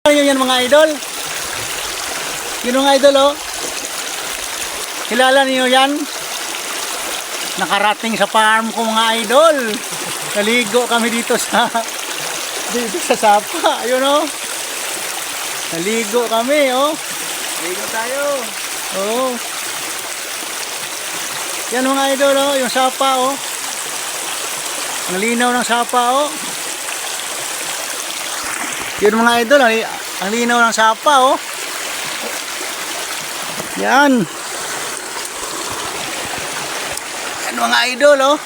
Ano yan mga idol? Yun mga idol oh. Kilala niyo yan? Nakarating sa farm ko mga idol. Naligo kami dito sa sapa. Ayun oh. Naligo kami oh. Ligo tayo. Oh. Yan mga idol oh, yung sapa oh. Ang linaw ng sapa oh. Yun mga idol, ang linaw ng sapa oh. Yan. Yan mga idol oh.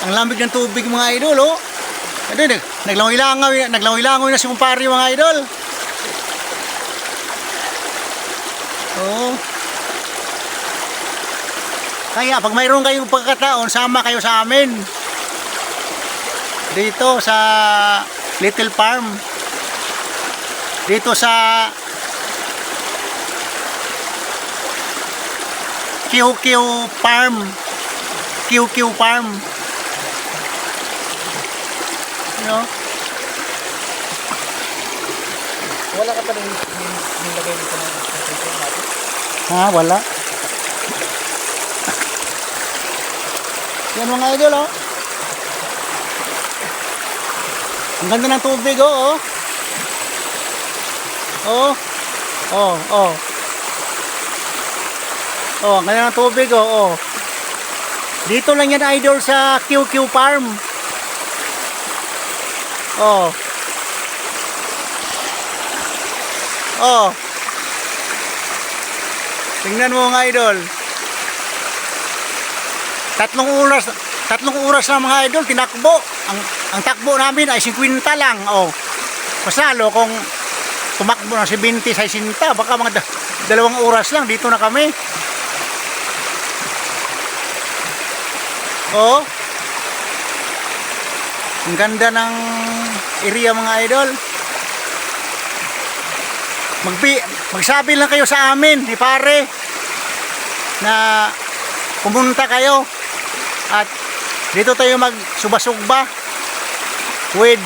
Ang lamig ng tubig mga idol oh. Naglangoy-langoy na si kumpare mga idol. Oh. Kaya pag mayroon kayong pagkakataon, sama kayo sa amin. Dito sa Little Farm. Dito sa QQ Farm. QQ Farm. No? Wala ka pa rin nilagay dito ng nutrition natin? Ha, wala. Yan mga idol oh. Ang ganda ng tubig oh. Oh. Oh, oh. Oh, ang ganda ng tubig oh. Dito lang yan idol sa QQ Farm. Oh. Oh. Tingnan mo mga idol. Tatlong oras na mga idol tinakbo. Ang takbo namin ay 50 lang. Oh. Pasalo kung tumakbo na si 20 sa 60, baka mga 2 oras lang dito na kami. Oh. Ang ganda ng area mga idol. Magsabi lang kayo sa amin ni pare na pumunta kayo at dito tayo magsubasugba with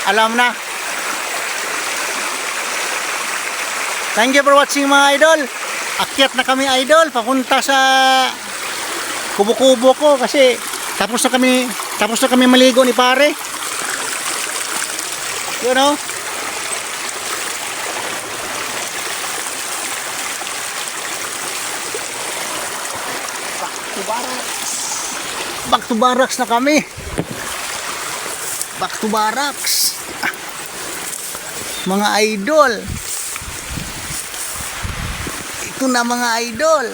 alam na. Thank you for watching mga idol. Akyat na kami idol papunta sa kubo-kubo ko kasi tapos na kami maligo ni pare. You know? Back to barracks na kami. Back to barracks. Mga idol. Ito na mga idol.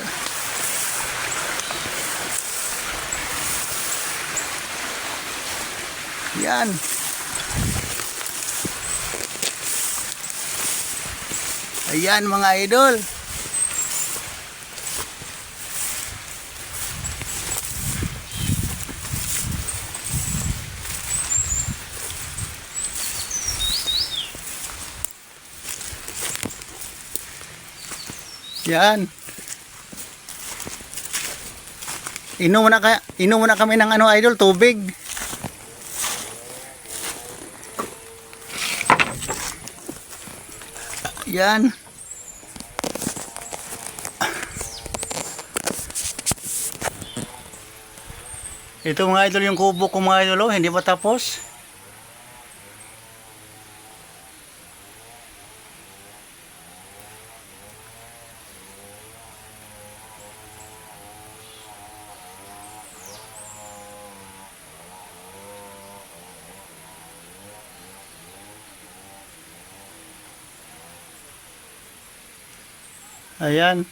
Yan. Ayan mga idol. Yan. Inom na kami ng ano idol, tubig. Yan. Ito mga idol yung kubo ko mga idol, oh, hindi pa tapos. Ayan.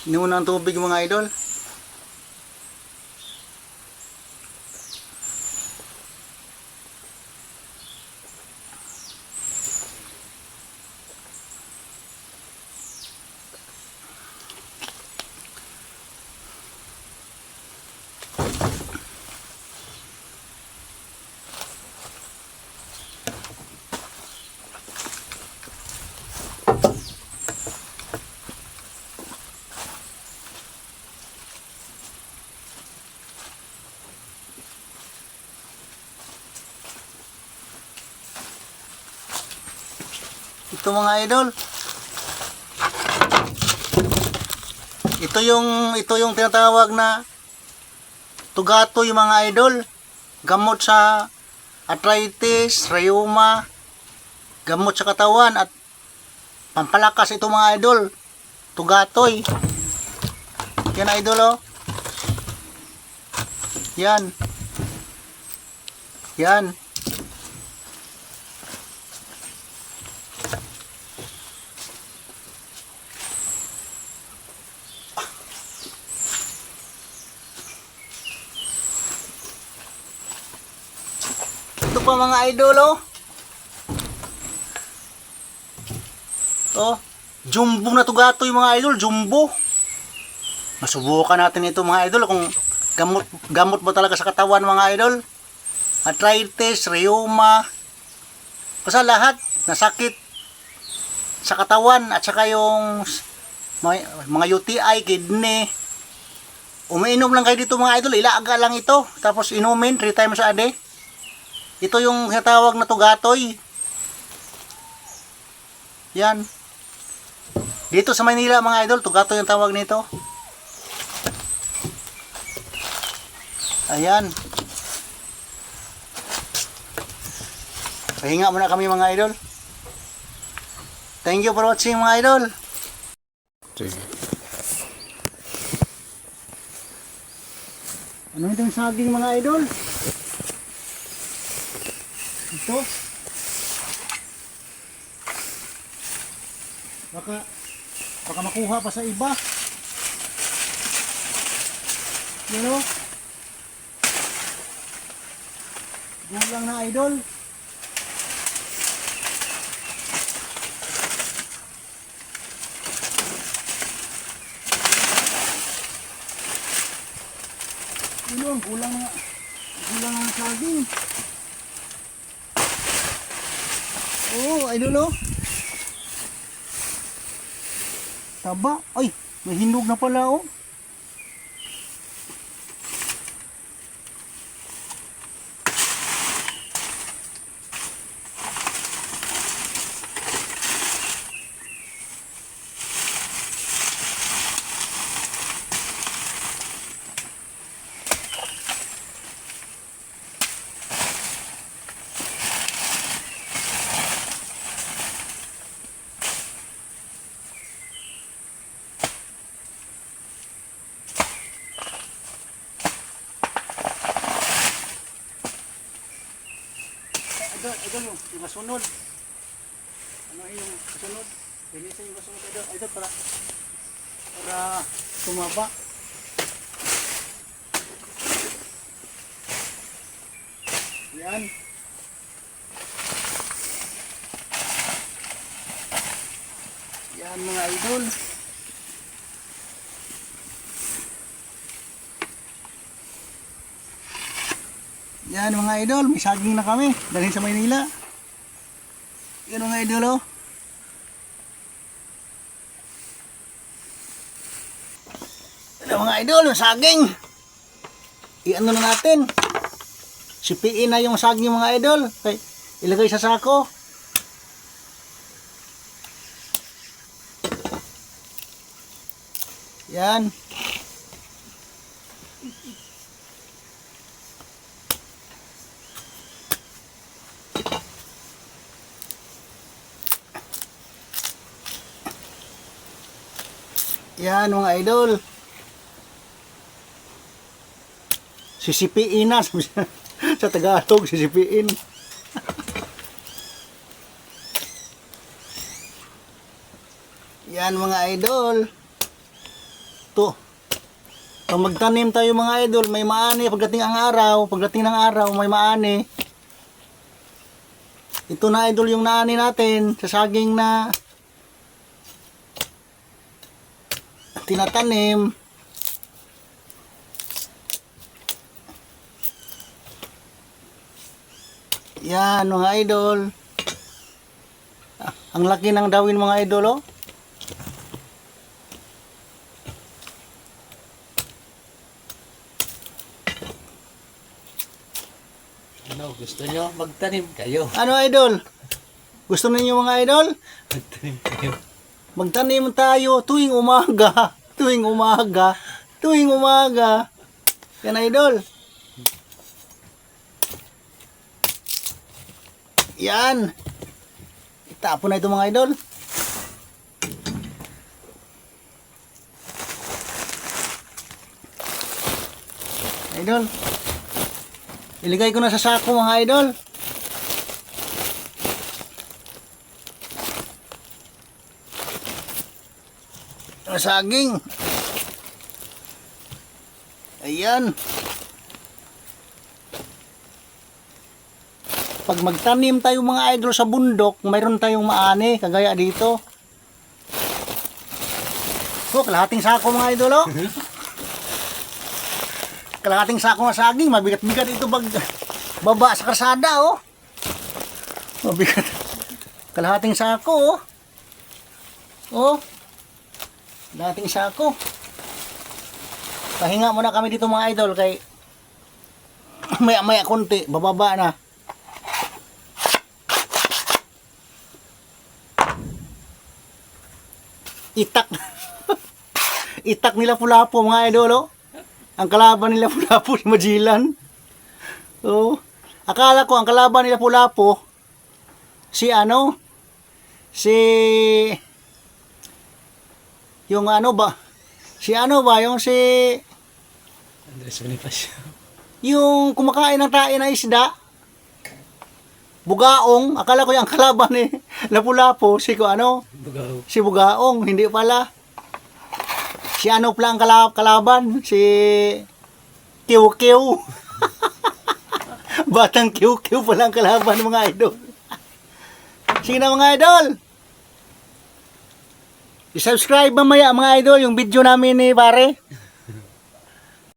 Inuman ang tubig mga idol. Ito mga idol. Ito yung tinatawag na tugatoy mga idol. Gamot sa arthritis, rheuma, gamot sa katawan at pampalakas ito mga idol. Tugatoy. Yan idol oh. Yan. Yan. Ito pa mga idol oh. Oh, jumbo na tugatoy mga idol, jumbo. Masubukan natin ito mga idol kung gamot mo talaga sa katawan mga idol. Arthritis, rheuma, basta lahat na sakit sa katawan at saka yung mga UTI, kidney. Umiinom lang kayo dito mga idol, ilaaga lang ito. Tapos inumin 3 times a day. Ito yung tinatawag na tugatoy. Yan. Dito sa Manila mga idol, tugatoy yung tawag nito. Ayan. Pahinga muna kami mga idol. Thank you for watching mga idol. Sige. Ano itong saging mga idol? Ito. Baka makuha pa sa iba. You know? Gulang na idol. Yun, gulang na saging. Oh, idol oh. Taba. Ay, may hinog na pala oh. Idol yung masunod. Ano yung masunod? Pinisin yung masunod idol para tumaba. Yan. Yan mga idol. Yan mga idol, may saging na kami dalhin sa Maynila. Yan mga idol oh. Yan mga idol, yung saging. I-ano na natin. Sipiin na yung saging mga idol. Okay, ilagay sa sako. Yan. Yan mga idol. Sisipiin na sa Tagalog, sisipiin. Yan mga idol. To. Pag magtanim tayo mga idol, may maani pagdating ng araw, may maani. Ito na idol yung naani natin sa saging na tinatanim. Yan mga idol. Ang laki ng dawin mga idol oh. Ano, gusto nyo magtanim kayo? Ano idol? Gusto ninyo mga idol? Magtanim tayo tuwing umaga. Tuwing umaga. Tuwing umaga. Yan idol. Yan. Itapon na ito mga idol. Idol. Iligay ko na sa sako mga idol. Ang saging. Ayan. Pag magtanim tayo mga idol sa bundok, mayroon tayong maani, kagaya dito. Oh, kalahating sako mga idol, oh. Kalahating sako na saging, mabigat-bigat ito baba sa karsada, oh. Mabigat. Kalahating sako, oh. Oh. Kalahating sako. Pahinga muna kami dito mga idol kay maya-maya konti, bababa na. Itak. Itak nila Pulapo mga idol, oh. Ang kalaban nila Pulapo si Majilan. Oh. Akala ko ang kalaban nila Pulapo si ano? Si yung ano ba? Si ano ba? Yung si Andres Bonifacio. yung kumakain ng tae na isda. Bugaong, akala ko yung kalaban ni Lapu-Lapu, si ko ano? Bugaw. Si Bugaong, hindi pala. Si ano pala ang kalaban? Si Kiw-Kiw. Batang Kiw-Kiw pala ang kalaban mga idol. Sige na mga idol. I-subscribe mamaya mga idol yung video namin ni pare.